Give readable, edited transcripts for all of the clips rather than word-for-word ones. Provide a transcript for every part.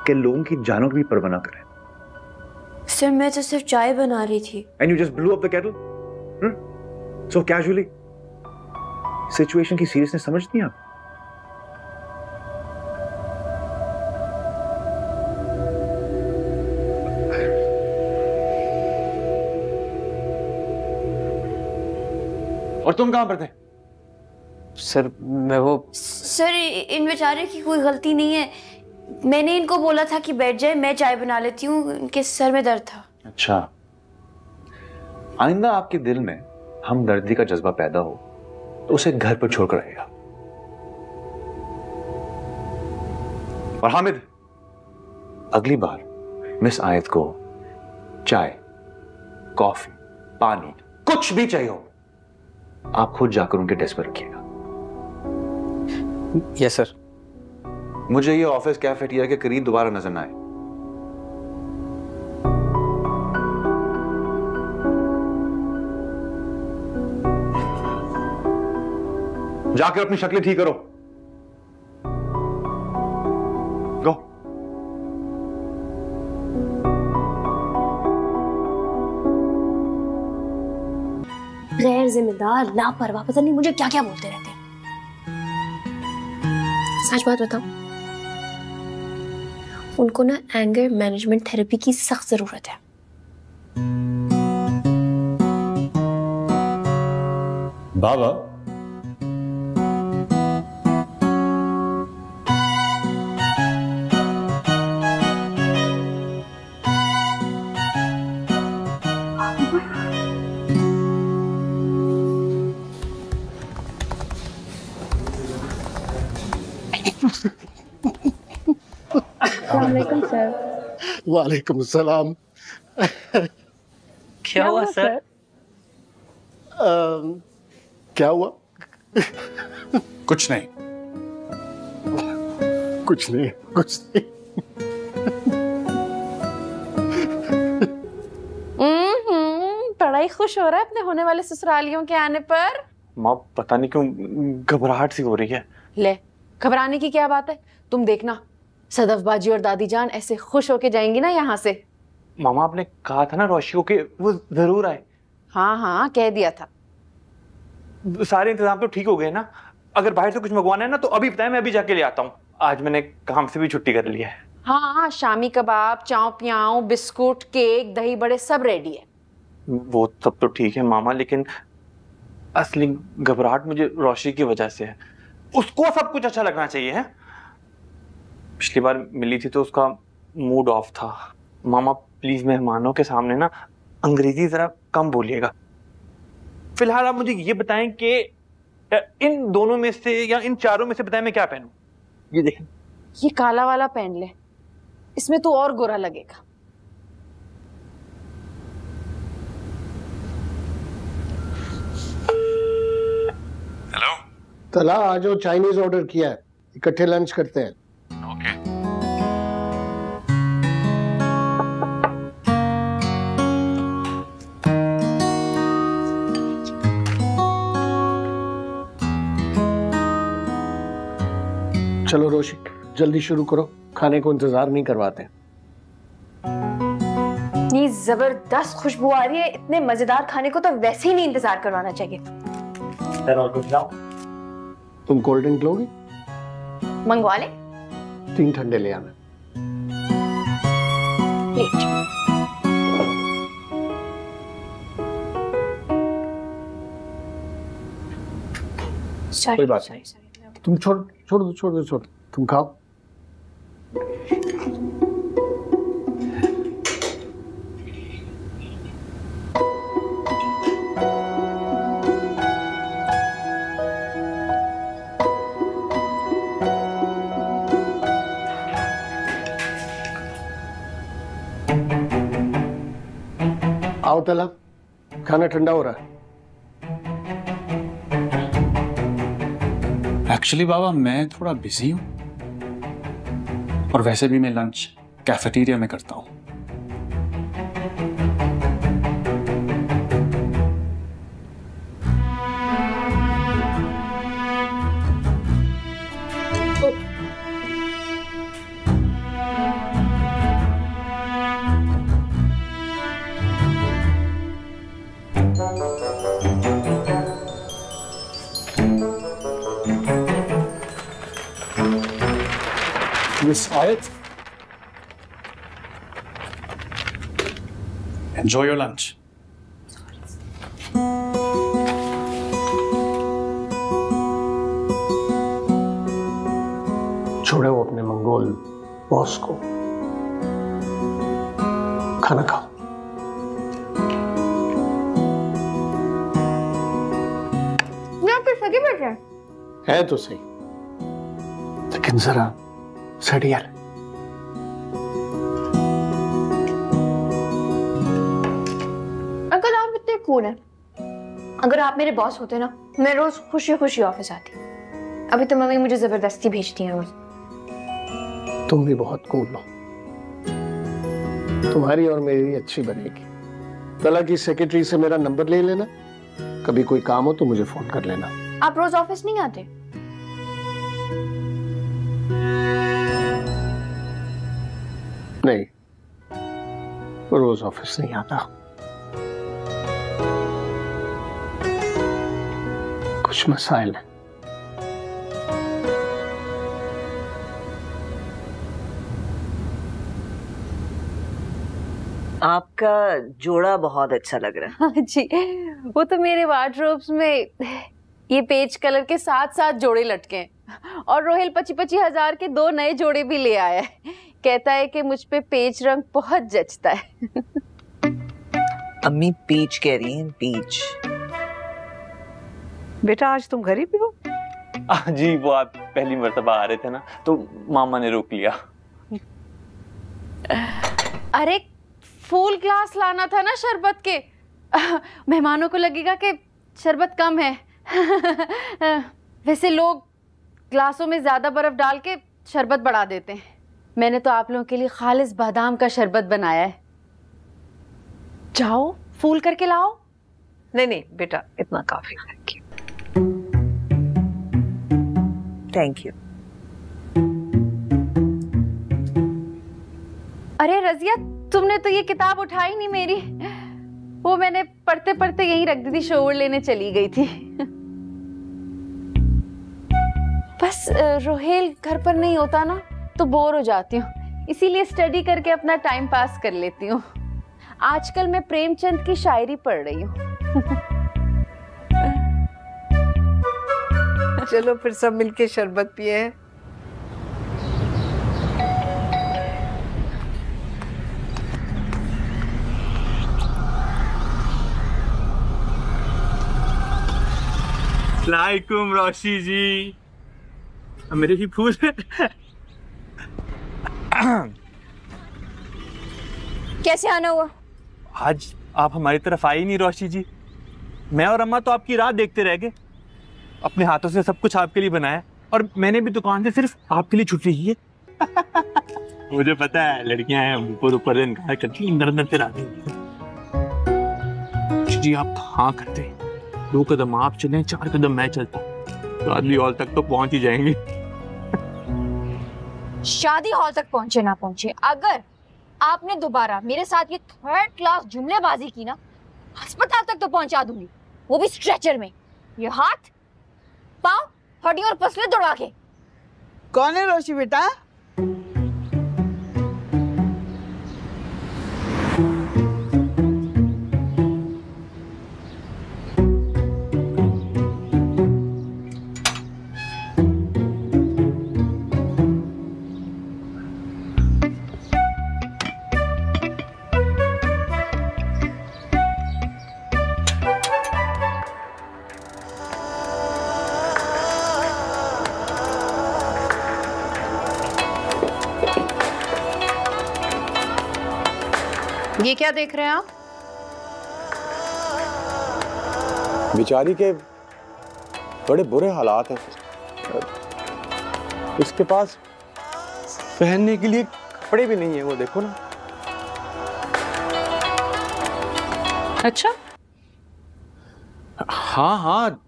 कि लोगों की जानों की भी परवाह ना करें। सर मैं तो सिर्फ चाय बना रही थी। And you just blew up the kettle? So casually? Situation की सीरियसनेस समझती हैं आप? और तुम कहां पर थे? सर मैं वो सर इन बेचारे की कोई गलती नहीं है, मैंने इनको बोला था कि बैठ जाए, मैं चाय बना लेती हूँ, इनके सर में दर्द था। अच्छा, आइंदा आपके दिल में हमदर्दी का जज्बा पैदा हो तो उसे घर पर छोड़कर आएगा। और हामिद, अगली बार मिस आयत को चाय, कॉफी, पानी कुछ भी चाहिए हो, आप खुद जाकर उनके डेस्क पर रखिएगा। Yes sir. मुझे ये ऑफिस कैफेटेरिया के करीब दोबारा नजर ना आए। जाकर अपनी शक्लें ठीक करो। गो। गैर जिम्मेदार, लापरवाह, पता नहीं मुझे क्या क्या बोलते रहते हैं। सच बात बताऊं, उनको ना एंगर मैनेजमेंट थेरेपी की सख्त जरूरत है। बाबा, अस्सलामुअलैकुम सर। वालेकुम सलाम। क्या हुआ सर? क्या हुआ? कुछ नहीं। कुछ नहीं, कुछ नहीं। बड़ा ही खुश हो रहा है अपने होने वाले ससुरालियों के आने पर। माँ पता नहीं क्यों घबराहट सी हो रही है। ले, घबराने की क्या बात है, तुम देखना सदफ बाजी और दादी जान ऐसे खुश होके जाएंगी ना यहाँ से। मामा आपने कहा था ना रोशी को कि वो जरूर आए। हाँ हाँ कह दिया था। सारे इंतजाम तो ठीक हो गए ना? अगर बाहर से कुछ मंगवाना है ना तो अभी बताएं, मैं अभी जाके ले आता हूँ। आज मैंने काम से भी छुट्टी कर ली है। हाँ, शामी कबाब, चाव पियाव, बिस्कुट, केक, दही बड़े सब रेडी है। वो सब तो ठीक है मामा, लेकिन असली घबराहट मुझे रोशी की वजह से है। उसको सब कुछ अच्छा लगना चाहिए है। पिछली बार मिली थी तो उसका मूड ऑफ था। मामा प्लीज मेहमानों के सामने ना अंग्रेजी जरा कम बोलिएगा। फिलहाल आप मुझे ये बताएं कि इन दोनों में से या इन चारों में से बताएं मैं क्या पहनूं। ये देखें, ये काला वाला पहन ले, इसमें तो और गोरा लगेगा। हेलो तला, आज वो चाइनीज ऑर्डर किया है, इकट्ठे लंच करते हैं। ओके। चलो रोशी, जल्दी शुरू करो, खाने को इंतजार नहीं करवाते। इतनी जबरदस्त खुशबू आ रही है, इतने मजेदार खाने को तो वैसे ही नहीं इंतजार करवाना चाहिए। और कुछ लाओ। तुम कोल्ड ड्रिंक लोगी? मंगवा ले। 3 ठंडे ले आना। कोई बात नहीं, तुम छोड़ दो, तुम खाओ। आओ तला, खाना ठंडा हो रहा है। एक्चुअली बाबा मैं थोड़ा बिजी हूँ, और वैसे भी मैं लंच कैफेटेरिया में करता हूँ। Miss Ayat, enjoy your lunch. छोड़े वो अपने मंगोल बॉस को, खाना खाओ। सगे बैठे है तो सही, लेकिन जरा सड़ी यार। अंकल आप इतने कूल हैं। अगर आप मेरे बॉस होते ना, मैं रोज खुशी खुशी ऑफिस आती। अभी तो मम्मी मुझे जबरदस्ती भेजती है रोज। तुम भी बहुत कूल हो, तुम्हारी और मेरी अच्छी बनेगी। तला की सेक्रेटरी से मेरा नंबर ले लेना, कभी कोई काम हो तो मुझे फोन कर लेना। आप रोज ऑफिस नहीं आते? नहीं, रोज ऑफिस नहीं आता, कुछ मसाइल है। आपका जोड़ा बहुत अच्छा लग रहा है। हाँ जी, वो तो मेरे वार्डरोब्स में ये पेज कलर के 7-7 जोड़े लटके हैं और रोहिल 25-25 हजार के 2 नए जोड़े भी ले आया है। कहता है कि मुझ पे पेज रंग बहुत जचता है। अम्मी पीच कह रही हैं, पीच। बेटा आज तुम घर ही पे हो? जी, वो आप पहली मर्तबा आ रहे थे ना, तो मामा ने रोक लिया। अरे फुल ग्लास लाना था ना शरबत के, मेहमानों को लगेगा कि शरबत कम है। वैसे लोग ग्लासों में ज्यादा बर्फ डाल के शरबत बढ़ा देते हैं। मैंने तो आप लोगों के लिए खालिस बादाम का शरबत बनाया है। जाओ फूल करके लाओ। नहीं नहीं बेटा, इतना काफी। Thank you. Thank you. अरे रजिया, तुमने तो ये किताब उठाई नहीं मेरी। वो मैंने पढ़ते पढ़ते यहीं रख दी थी, शोर लेने चली गई थी। बस रोहेल घर पर नहीं होता ना तो बोर हो जाती हूँ, इसीलिए स्टडी करके अपना टाइम पास कर लेती हूँ। आजकल मैं प्रेमचंद की शायरी पढ़ रही हूँ। चलो फिर सब मिलके शरबत पिए हैं। अस्सलामुअलैकुम रोशी जी, मेरे ही फूल। कैसे आना हुआ? आज आप हमारी तरफ आई नहीं रोशी जी। मैं और अम्मा तो आपकी राह देखते रह गए। अपने हाथों से सब कुछ आपके लिए बनाया और मैंने भी दुकान से सिर्फ आपके लिए छुट्टी की है। मुझे पता है लड़कियां हैं, ऊपर ऊपर इनकार करती, अंदर अंदर फिर आती। जी आप हाँ करते, 2 कदम आप चलें, 4 कदम मैं चलता, शादी हॉल तक तो पहुंच ही जाएंगे। शादी हॉल तक पहुंचे ना पहुंचे, अगर आपने दोबारा मेरे साथ ये 3rd क्लास जुमलेबाजी की ना, अस्पताल तक तो पहुंचा दूंगी, वो भी स्ट्रेचर में। ये हाथ, पाँव, हड्डी और पसलियां दौड़ा के। कौन है रोशी बेटा? ये क्या देख रहे हैं आप? बेचारी के बड़े बुरे हालात हैं। इसके पास पहनने के लिए कपड़े भी नहीं है, वो देखो ना। अच्छा, हाँ हाँ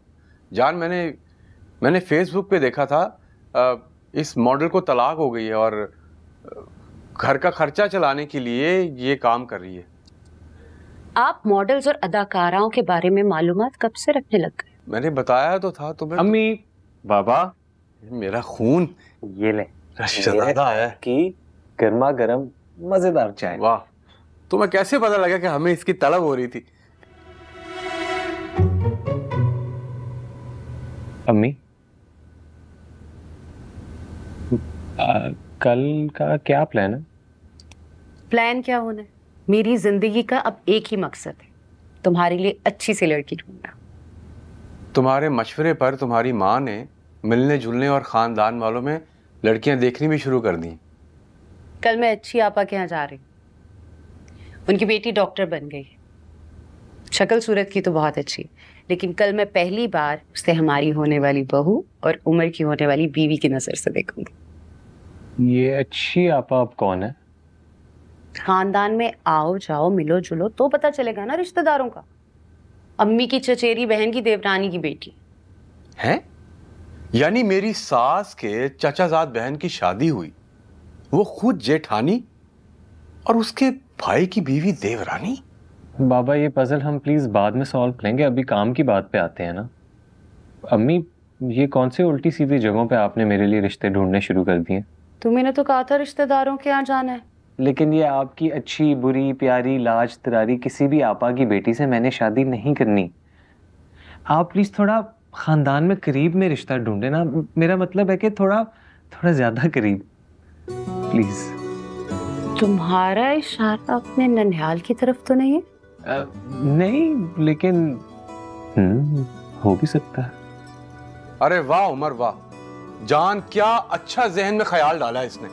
जान, मैंने फेसबुक पे देखा था, इस मॉडल को तलाक हो गई है और घर का खर्चा चलाने के लिए ये काम कर रही है। आप मॉडल्स और अदाकाराओं के बारे में मालूमात कब से रखने लग गए? मैंने बताया तो था तुम्हें। अम्मी, बाबा, मेरा खून ये ले शहजादा है कि गर्मा गर्म मजेदार चाय। वाह, तुम्हें कैसे पता लगा कि हमें इसकी तलब हो रही थी? अम्मी, कल का क्या प्लान है? प्लान क्या होना है? मेरी जिंदगी का अब एक ही मकसद है, तुम्हारे लिए अच्छी सी लड़की ढूंढना। तुम्हारे मशवरे पर तुम्हारी माँ ने मिलने जुलने और खानदान वालों में लड़कियां देखनी भी शुरू कर दी। कल मैं अच्छी आपा के यहाँ जा रही हूँ। उनकी बेटी डॉक्टर बन गई है। शक्ल सूरत की तो बहुत अच्छी, लेकिन कल मैं पहली बार उसे हमारी होने वाली बहू और उम्र की होने वाली बीवी की नजर से देखूंगी। ये अच्छी आपा अब कौन है? खानदान में आओ जाओ मिलो जुलो तो पता चलेगा ना रिश्तेदारों का। अम्मी की चचेरी बहन की देवरानी की बेटी है। यानी मेरी सास के चाचाजाद बहन की शादी हुई, वो खुद जेठानी और उसके भाई की बीवी देवरानी। बाबा, ये पजल हम प्लीज बाद में सॉल्व करेंगे, अभी काम की बात पे आते हैं ना। अम्मी, ये कौन से उल्टी सीधी जगहों पे आपने मेरे लिए रिश्ते ढूंढने शुरू कर दिए? तुम्हें तो कहा था रिश्तेदारों के यहाँ जाना है। लेकिन ये आपकी अच्छी बुरी प्यारी लाज तरारी किसी भी आपा की बेटी से मैंने शादी नहीं करनी। आप प्लीज थोड़ा खानदान में करीब में रिश्ता ढूंढे ना। मेरा मतलब है कि थोड़ा थोड़ा ज्यादा करीब, प्लीज। तुम्हारा इशारा अपने ननिहाल की तरफ तो नहीं है? नहीं, लेकिन हो भी सकता है। अरे वाह उमर वाह, जान क्या अच्छा जहन में ख्याल डाला इसने।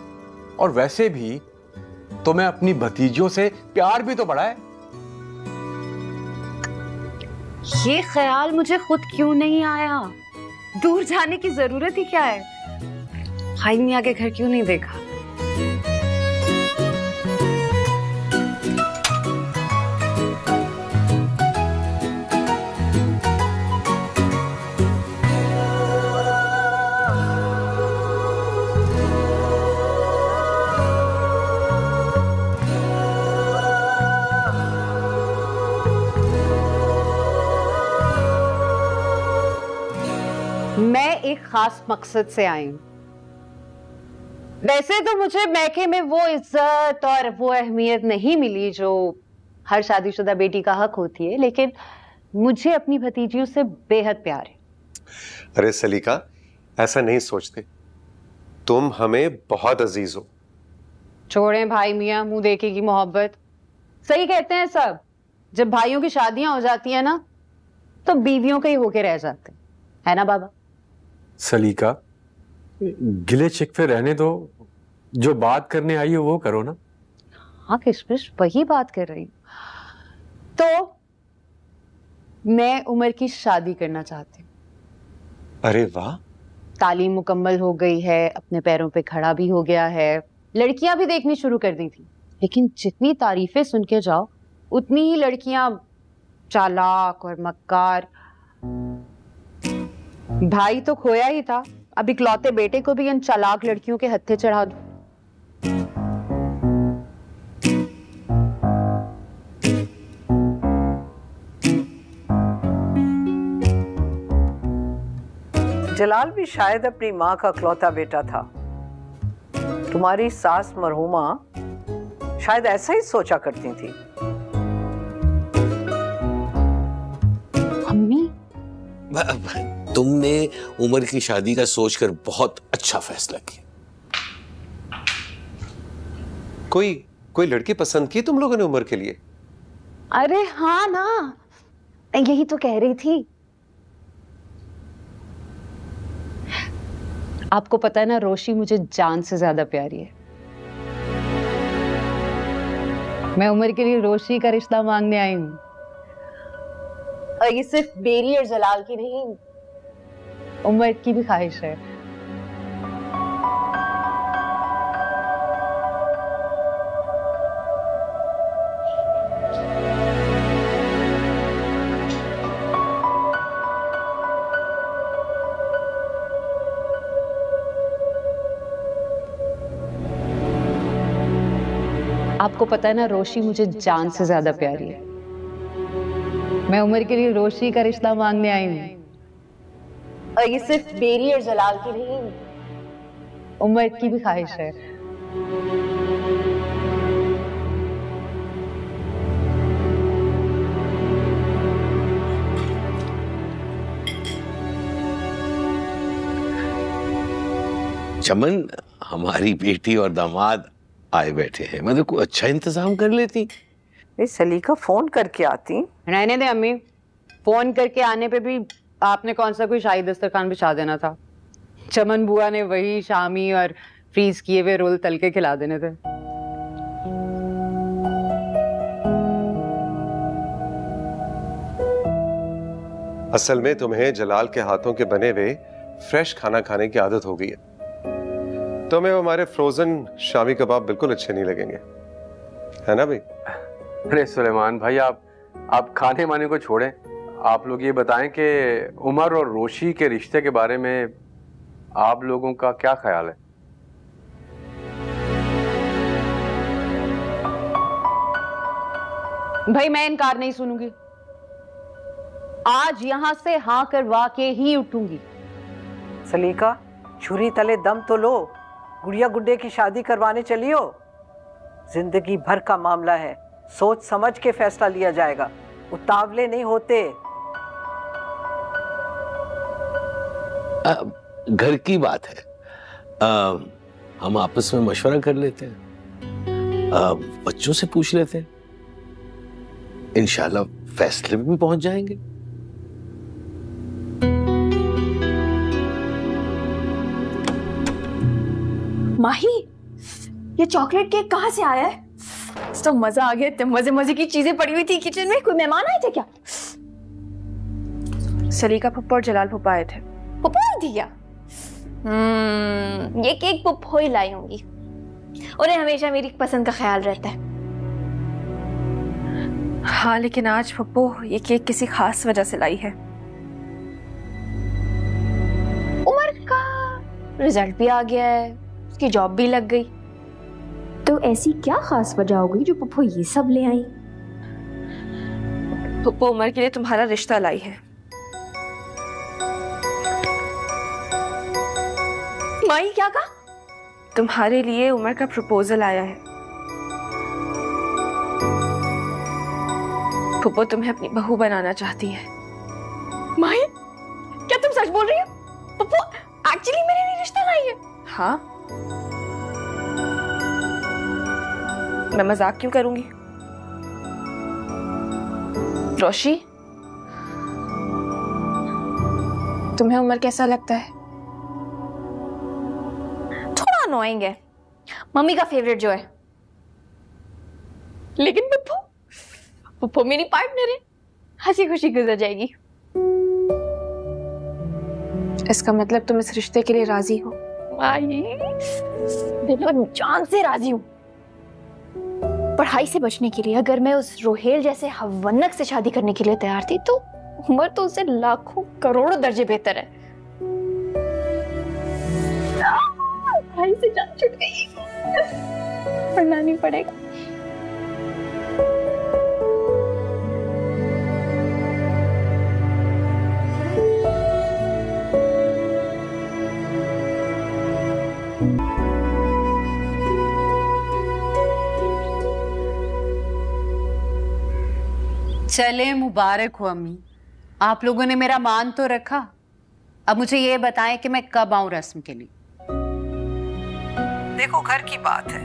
और वैसे भी तुम्हें अपनी भतीजियों से प्यार भी तो बढ़ा है। ये ख्याल मुझे खुद क्यों नहीं आया? दूर जाने की जरूरत ही क्या है? हाई मियां के घर क्यों नहीं देखा? मैं एक खास मकसद से आई हूं। वैसे तो मुझे मैके में वो इज्जत और वो अहमियत नहीं मिली जो हर शादीशुदा बेटी का हक होती है, लेकिन मुझे अपनी भतीजियों से बेहद प्यार है। अरे सलीका, ऐसा नहीं सोचते, तुम हमें बहुत अजीज हो। छोड़ें भाई मियां मुंह देखे की मोहब्बत। सही कहते हैं सब, जब भाइयों की शादियां हो जाती है ना तो बीवियों के ही होके रह जाते है ना बाबा? सलीका, गिले शिकवे रहने दो, जो बात करने आई हो वो करो ना। हाँ किशमिश, वही बात कर रही हूँ। तो मैं उमर की शादी करना चाहती हूँ। अरे वाह। तालीम मुकम्मल हो गई है, अपने पैरों पे खड़ा भी हो गया है, लड़कियां भी देखनी शुरू कर दी थी, लेकिन जितनी तारीफें सुन के जाओ उतनी ही लड़कियां चालाक और मक्कार। भाई तो खोया ही था, अब इकलौते बेटे को भी इन चालाक लड़कियों के हत्थे चढ़ा दूं। जलाल भी शायद अपनी माँ का इकलौता बेटा था। तुम्हारी सास मरहुमा शायद ऐसा ही सोचा करती थी। अम्मी, तुमने उमर की शादी का सोचकर बहुत अच्छा फैसला किया। कोई लड़की पसंद की तुम लोगों ने उमर के लिए? अरे हाँ ना, यही तो कह रही थी। आपको पता है ना, रोशी मुझे जान से ज्यादा प्यारी है। मैं उमर के लिए रोशी का रिश्ता मांगने आई हूँ, और ये सिर्फ मेरी और जलाल की नहीं, उमर की भी ख्वाहिश है। आपको पता है ना, रोशी मुझे जान से ज्यादा प्यारी है। मैं उमर के लिए रोशी का रिश्ता मांगने आई हूँ। और ये सिर्फ मेरी और जलाल की नहीं, उमर की भी ख्वाहिश है। चमन, हमारी बेटी और दामाद आए बैठे हैं, मतलब कोई अच्छा इंतजाम कर लेती। सलीका फोन करके आती। रहने दे अम्मी, फोन करके आने पे भी आपने कौन सा कोई शाही दस्तरखान बिछा देना था। चमन बुआ ने वही शामी और फ्रीज किए हुए रोल तल के खिला देने थे। असल में तुम्हें जलाल के हाथों के बने हुए फ्रेश खाना खाने की आदत हो गई है। तुम्हें हमारे फ्रोजन शामी कबाब बिल्कुल अच्छे नहीं लगेंगे, है ना भाई? अरे सुलेमान भाई, आप खाने वाने को छोड़ें, आप लोग ये बताएं कि उमर और रोशी के रिश्ते के बारे में आप लोगों का क्या ख्याल है? भाई मैं इनकार नहीं सुनूंगी, आज यहां से हाँ करवा के ही उठूंगी। सलीका, छुरी तले दम तो लो, गुड़िया गुड्डे की शादी करवाने चलियो। जिंदगी भर का मामला है, सोच समझ के फैसला लिया जाएगा, उतावले नहीं होते। घर की बात है, हम आपस में मशवरा कर लेते हैं, बच्चों से पूछ लेते हैं, इंशाल्लाह फैसले में भी पहुंच जाएंगे। माही, ये चॉकलेट केक कहाँ से आया है? तो मजा आ गया, इतने मजे मजे की चीजें पड़ी हुई थी किचन में। कोई मेहमान आए थे क्या? सलीका पप्पा और जलाल पप्पा आए थे। पप्पा आई थी क्या? ये केक पप्पो ही लाई होंगी, उन्हें हमेशा मेरी पसंद का ख्याल रहता है। हाँ, लेकिन आज पप्पो ये केक किसी खास वजह से लाई है। उमर का रिजल्ट भी आ गया है, उसकी जॉब भी लग गई, तो ऐसी क्या खास वजह हो गई जो पप्पो ये सब ले आई? पप्पो उमर के लिए तुम्हारा रिश्ता लाई है। माई क्या कहा? तुम्हारे लिए उमर का प्रपोजल आया है। पप्पो तुम्हें अपनी बहू बनाना चाहती है। माई, क्या तुम सच बोल रही हो? पप्पो एक्चुअली मेरे लिए रिश्ता लाई है? हाँ, मैं मजाक क्यों करूंगी? रोशी, तुम्हें उमर कैसा लगता है? थोड़ा अनोइंग है, मम्मी का फेवरेट जो है, लेकिन पप्पो मेरी पार्टनर है, हंसी खुशी गुजर जाएगी। इसका मतलब तुम इस रिश्ते के लिए राजी हो? देखो, जान से राजी हूँ। पढ़ाई से बचने के लिए अगर मैं उस रोहेल जैसे हवन्नक से शादी करने के लिए तैयार थी, तो उमर तो उससे लाखों करोड़ों दर्जे बेहतर है। पढ़ाई से जान छूट गई, पढ़ना नहीं पड़ेगा। चले, मुबारक हो अम्मी, आप लोगों ने मेरा मान तो रखा। अब मुझे ये बताएं कि मैं कब आऊं रस्म के लिए। देखो, घर की बात है,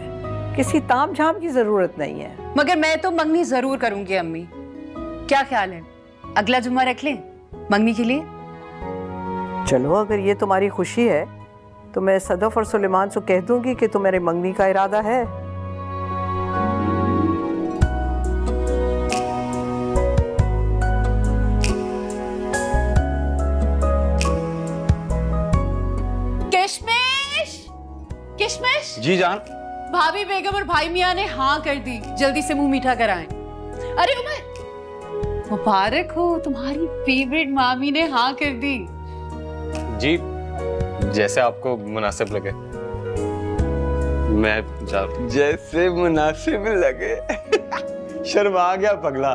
किसी ताम झाम की जरूरत नहीं है। मगर मैं तो मंगनी जरूर करूंगी अम्मी, क्या ख्याल है? अगला जुम्मा रख लें मंगनी के लिए? चलो, अगर ये तुम्हारी खुशी है तो मैं सदफ और सुलेमान से कह दूंगी कि तुम्हारी मंगनी का इरादा है। किशमिश जी जान। भाभी बेगम और भाई मियां ने हाँ कर दी, जल्दी से मुंह मीठा कराएं। अरे उमर, मुबारक हो, तुम्हारी फेवरेट मामी ने हाँ कर दी। जी, जैसे आपको मुनासिब लगे। मैं जैसे मुनासिब लगे। शर्मा गया पगला।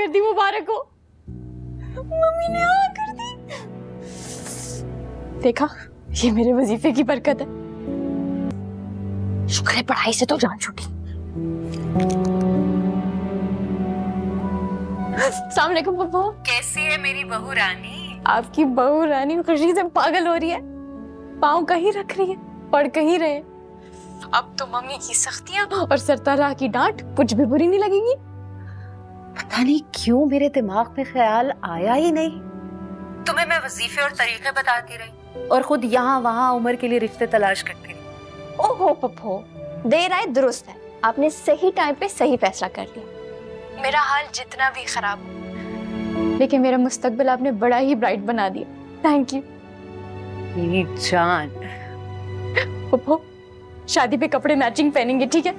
कर दी, मुबारक हो। मम्मी ने हाँ कर दी। देखा, ये मेरे वजीफे की बरकत है। शुक्र है पढ़ाई से तो जान छूटी। अस्सलाम वालेकुम पप्पू। कैसी है मेरी बहू रानी? आपकी बहू रानी खुशी से पागल हो रही है। पाँव कहीं रख रही है, पढ़ कहीं रहे। अब तो मम्मी की सख्तियां और सरतारा की डांट कुछ भी बुरी नहीं लगेगी। पता नहीं क्यों मेरे दिमाग में ख्याल आया ही नहीं। तुम्हें मैं वजीफे और तरीके बताती रही और खुद यहाँ वहाँ उम्र के लिए रिश्ते तलाश करती रही। ओहो पप्पो, देर आए दुरुस्त है। आपने सही टाइम पे सही फैसला कर लिया। मेरा हाल जितना भी खराब हो, लेकिन मेरा मुस्तकबिल आपने बड़ा ही ब्राइट बना दिया। थैंक यू मेरी जान। पप्पो, शादी पे कपड़े मैचिंग पहनेंगे, ठीक है?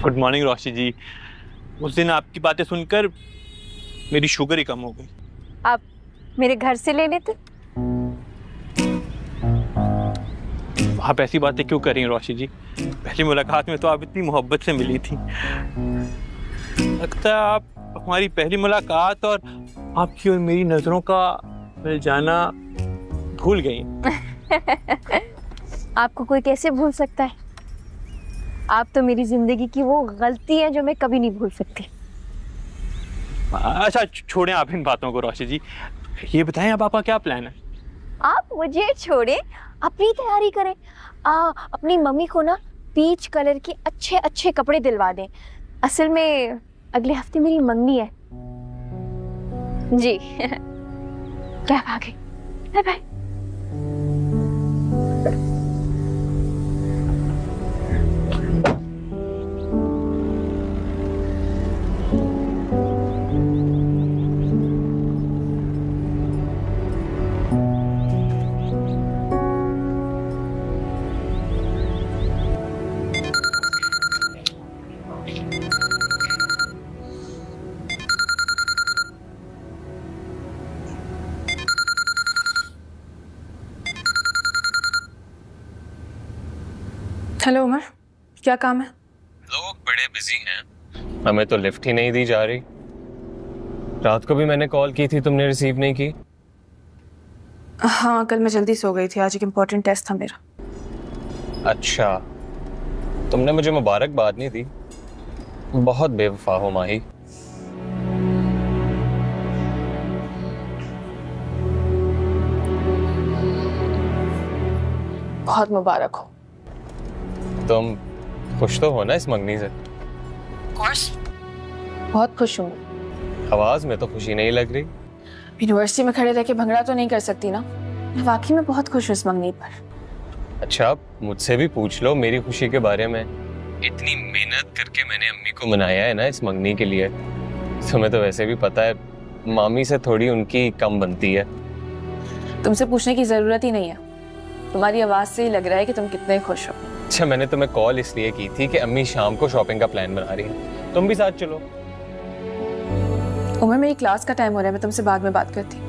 गुड मॉर्निंग रोशी जी। उस दिन आपकी बातें सुनकर मेरी शुगर ही कम हो गई। आप मेरे घर से ले लेते। आप ऐसी बातें क्यों कर रही हैं रोशी जी? पहली मुलाकात में तो आप इतनी मोहब्बत से मिली थी। लगता है आप हमारी पहली मुलाकात और आपकी और मेरी नजरों का मिल जाना भूल गई। आपको कोई कैसे भूल सकता है? आप तो मेरी जिंदगी की वो गलती है जो मैं कभी नहीं भूल सकती। अच्छा छोड़ें आप इन बातों को रोशी जी। ये बताएं अब आपका क्या प्लान है? आप मुझे छोड़े, अपनी तैयारी करें। अपनी मम्मी को ना पीच कलर के अच्छे अच्छे कपड़े दिलवा दें। असल में अगले हफ्ते मेरी मंगनी है जी। क्या भागे, बाय बाय। हेलो उमर, क्या काम है? लोग बड़े बिजी हैं, हमें तो लिफ्ट ही नहीं दी जा रही। रात को भी मैंने कॉल की थी, तुमने रिसीव नहीं की। हाँ, कल मैं जल्दी सो गई थी, आज एक इम्पोर्टेंट टेस्ट था मेरा। अच्छा, तुमने मुझे मुबारकबाद नहीं दी। बहुत बेवफा हो माही। बहुत मुबारक हो। तुम खुश तो हो ना इस मंगनी से? कोर्स, बहुत खुश हूँ। आवाज में तो खुशी नहीं लग रही। यूनिवर्सिटी में खड़े रह के भंगड़ा तो नहीं कर सकती ना। मैं वाकई में बहुत खुश हूँ इस मंगनी पर। अच्छा, मुझसे भी पूछ लो मेरी खुशी के बारे में। इतनी मेहनत करके मैंने अम्मी को मनाया है ना इस मंगनी के लिए। तुम्हें तो वैसे भी पता है मामी से थोड़ी उनकी कम बनती है। तुमसे पूछने की जरूरत ही नहीं है, तुम्हारी आवाज से ही लग रहा है कि तुम कितने खुश हो। अच्छा, मैंने तुम्हें कॉल इसलिए की थी कि अम्मी शाम को शॉपिंग का प्लान बना रही है, तुम भी साथ चलो। उमर, मेरी क्लास का टाइम हो रहा है, मैं तुमसे बाद में बात करती हूँ।